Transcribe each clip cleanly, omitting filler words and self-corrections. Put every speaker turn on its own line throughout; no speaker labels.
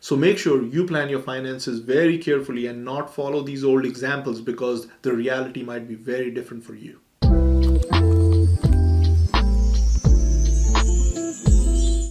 So make sure you plan your finances very carefully and not follow these old examples because the reality might be very different for you.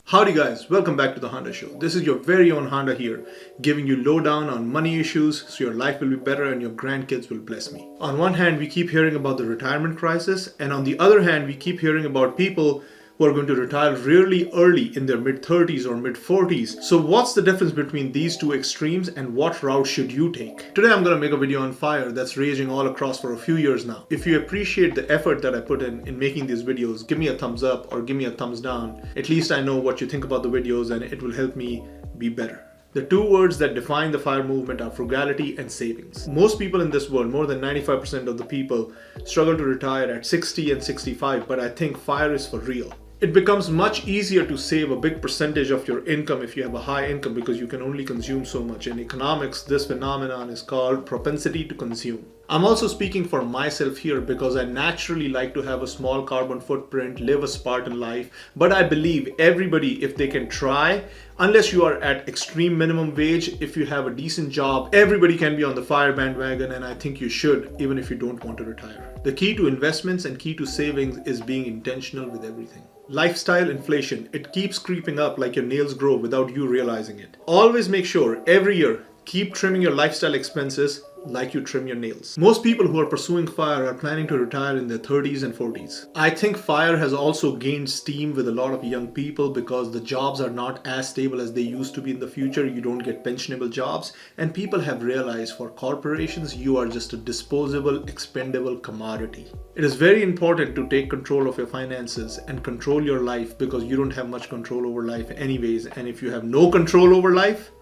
Howdy guys, welcome back to the Honda Show. This is your very own Honda here, giving you lowdown on money issues so your life will be better and your grandkids will bless me. On one hand, we keep hearing about the retirement crisis, and on the other hand, we keep hearing about people who are going to retire really early in their mid-30s or mid-40s. So what's the difference between these two extremes and what route should you take? Today I'm going to make a video on FIRE that's raging all across for a few years now. If you appreciate the effort that I put in making these videos, give me a thumbs up or give me a thumbs down. At least I know what you think about the videos and it will help me be better. The two words that define the FIRE movement are frugality and savings. Most people in this world, more than 95% of the people, struggle to retire at 60 and 65, but I think FIRE is for real. It becomes much easier to save a big percentage of your income if you have a high income because you can only consume so much. In economics, this phenomenon is called propensity to consume. I'm also speaking for myself here because I naturally like to have a small carbon footprint, live a Spartan life, but I believe everybody, if they can try, unless you are at extreme minimum wage, if you have a decent job, everybody can be on the FIRE bandwagon, and I think you should, even if you don't want to retire. The key to investments and key to savings is being intentional with everything. Lifestyle inflation, it keeps creeping up like your nails grow without you realizing it. Always make sure every year, keep trimming your lifestyle expenses like you trim your nails. Most people who are pursuing FIRE are planning to retire in their 30s and 40s. I think FIRE has also gained steam with a lot of young people because the jobs are not as stable as they used to be in the future. You don't get pensionable jobs, and people have realized for corporations, you are just a disposable, expendable commodity. It is very important to take control of your finances and control your life because you don't have much control over life anyways, and if you have no control over life,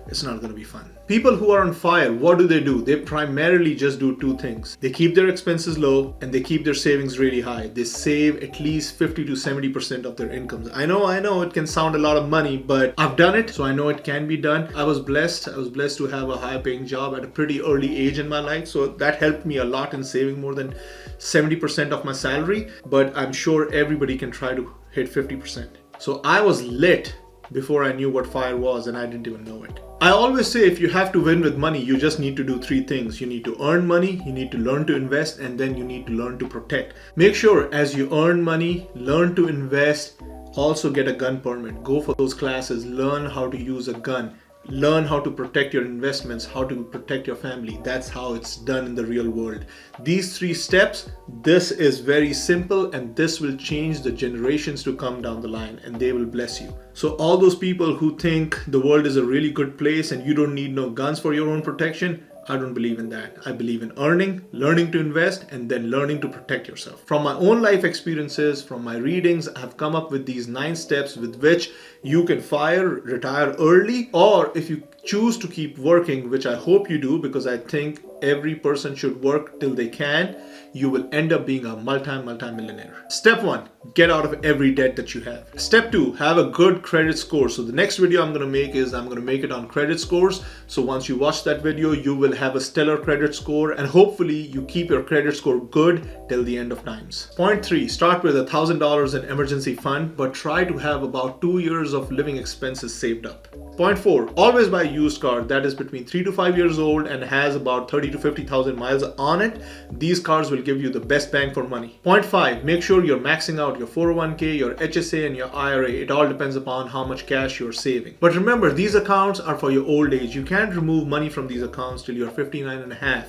it's not going to be fun. People who are on FIRE, what do? They primarily just do two things. They keep their expenses low and they keep their savings really high. They save at least 50 to 70% of their incomes. I know it can sound a lot of money, but I've done it, so I know it can be done. I was blessed to have a high paying job at a pretty early age in my life, so that helped me a lot in saving more than 70% of my salary, but I'm sure everybody can try to hit 50%. So I was lit before I knew what FIRE was, and I didn't even know it. I always say if you have to win with money, you just need to do three things. You need to earn money, you need to learn to invest, and then you need to learn to protect. Make sure as you earn money, learn to invest, also get a gun permit. Go for those classes, learn how to use a gun. Learn how to protect your investments, how to protect your family. That's how it's done in the real world. These three steps, this is very simple, and this will change the generations to come down the line, and they will bless you. So all those people who think the world is a really good place and you don't need no guns for your own protection, I don't believe in that. I believe in earning, learning to invest, and then learning to protect yourself. From my own life experiences, from my readings, I've come up with these 9 steps with which you can FIRE, retire early, or if you choose to keep working, which I hope you do because I think every person should work till they can, you will end up being a multi-millionaire. Step 1, get out of every debt that you have. Step 2, have a good credit score. So the next video I'm going to make is I'm going to make it on credit scores. So once you watch that video, you will have a stellar credit score, and hopefully you keep your credit score good till the end of times. Point 3, start with $1,000 in emergency fund, but try to have about 2 years of living expenses saved up. Point 4, always buy a used car that is between 3 to 5 years old and has about 30 to 50,000 miles on it. These cars will give you the best bang for money. Point 5, make sure you're maxing out your 401k, your HSA, and your IRA. It all depends upon how much cash you're saving. But remember, these accounts are for your old age. You can't remove money from these accounts till you're 59 and a half.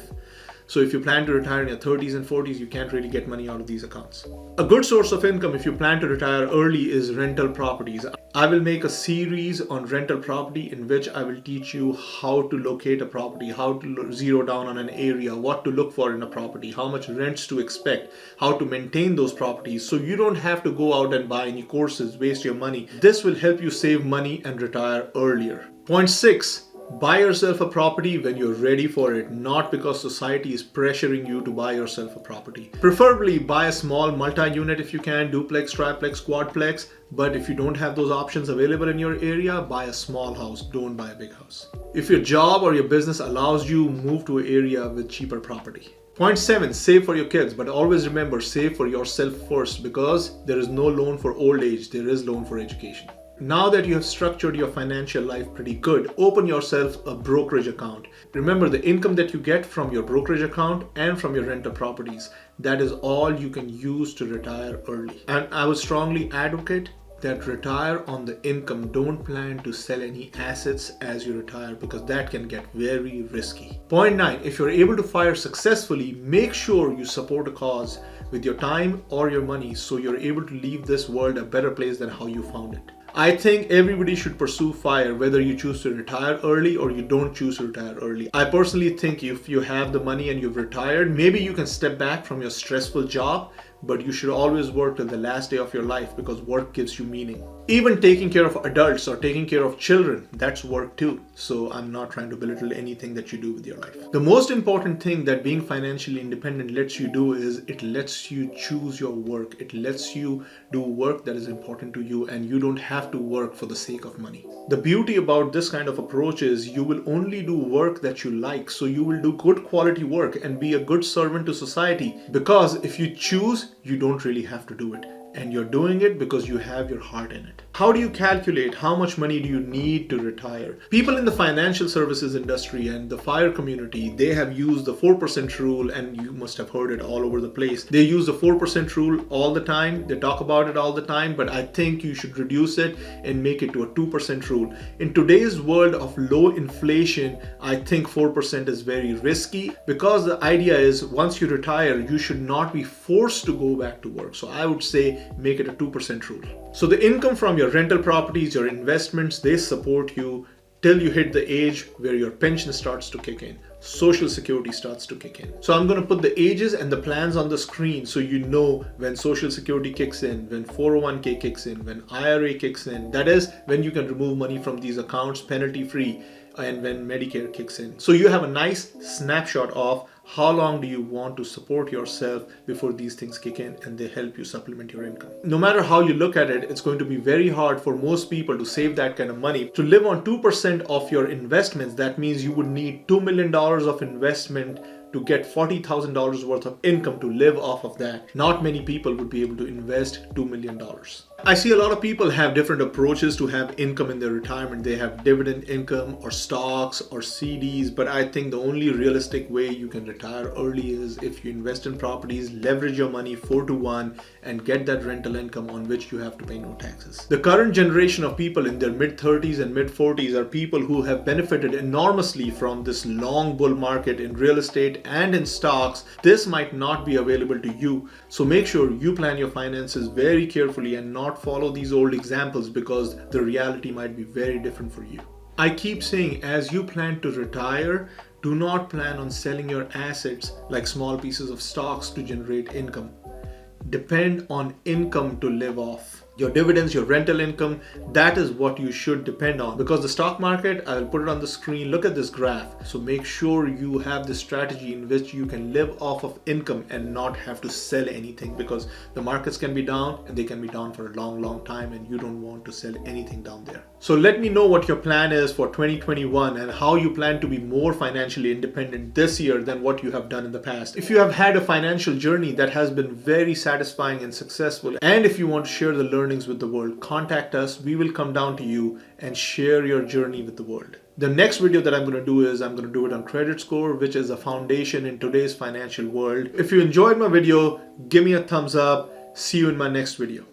So if you plan to retire in your 30s and 40s, you can't really get money out of these accounts. A good source of income if you plan to retire early is rental properties. I will make a series on rental property in which I will teach you how to locate a property, how to zero down on an area, what to look for in a property, how much rents to expect, how to maintain those properties, so you don't have to go out and buy any courses, waste your money. This will help you save money and retire earlier. Point 6. Buy yourself a property when you're ready for it, not because society is pressuring you to buy yourself a property. Preferably buy a small multi-unit if you can, duplex, triplex, quadplex, but if you don't have those options available in your area, buy a small house, don't buy a big house. If your job or your business allows you, move to an area with cheaper property. Point 7, save for your kids, but always remember, save for yourself first, because there is no loan for old age, there is loan for education. Now that you have structured your financial life pretty good, open yourself a brokerage account. Remember, the income that you get from your brokerage account and from your rental properties, that is all you can use to retire early. And I would strongly advocate that retire on the income. Don't plan to sell any assets as you retire because that can get very risky. Point 9, if you're able to FIRE successfully, make sure you support a cause with your time or your money so you're able to leave this world a better place than how you found it. I think everybody should pursue FIRE whether you choose to retire early or you don't choose to retire early. I personally think if you have the money and you've retired, maybe you can step back from your stressful job, but you should always work till the last day of your life because work gives you meaning. Even taking care of adults or taking care of children, that's work too. So I'm not trying to belittle anything that you do with your life. The most important thing that being financially independent lets you do is it lets you choose your work. It lets you do work that is important to you and you don't have to work for the sake of money. The beauty about this kind of approach is you will only do work that you like. So you will do good quality work and be a good servant to society because if you choose, you don't really have to do it. And you're doing it because you have your heart in it. How do you calculate how much money do you need to retire? People in the financial services industry and the FIRE community, they have used the 4% rule, and you must have heard it all over the place. They use the 4% rule all the time. They talk about it all the time, but I think you should reduce it and make it to a 2% rule. In today's world of low inflation, I think 4% is very risky because the idea is once you retire, you should not be forced to go back to work. So I would say make it a 2% rule. So the income from your rental properties, your investments, they support you till you hit the age where your pension starts to kick in. Social Security starts to kick in. So I'm going to put the ages and the plans on the screen so you know when Social Security kicks in, when 401k kicks in, when IRA kicks in. That is when you can remove money from these accounts penalty free, and when Medicare kicks in. So you have a nice snapshot of how long do you want to support yourself before these things kick in and they help you supplement your income. No matter how you look at it, it's going to be very hard for most people to save that kind of money. To live on 2% of your investments, that means you would need $2 million of investment to get $40,000 worth of income to live off of that. Not many people would be able to invest $2 million. I see a lot of people have different approaches to have income in their retirement. They have dividend income or stocks or CDs, but I think the only realistic way you can retire early is if you invest in properties, leverage your money 4-to-1 and get that rental income on which you have to pay no taxes. The current generation of people in their mid-30s and mid-40s are people who have benefited enormously from this long bull market in real estate and in stocks. This might not be available to you. So make sure you plan your finances very carefully and not follow these old examples because the reality might be very different for you. I keep saying as you plan to retire, do not plan on selling your assets like small pieces of stocks to generate income. Depend on income to live off. Your dividends, your rental income, that is what you should depend on because the stock market, I'll put it on the screen, look at this graph. So make sure you have this strategy in which you can live off of income and not have to sell anything because the markets can be down and they can be down for a long time and you don't want to sell anything down there. So let me know what your plan is for 2021 and how you plan to be more financially independent this year than what you have done in the past. If you have had a financial journey that has been very satisfying and successful, and if you want to share the learnings with the world, contact us. We will come down to you and share your journey with the world. The next video that I'm going to do is I'm going to do it on credit score, which is a foundation in today's financial world. If you enjoyed my video, give me a thumbs up. See you in my next video.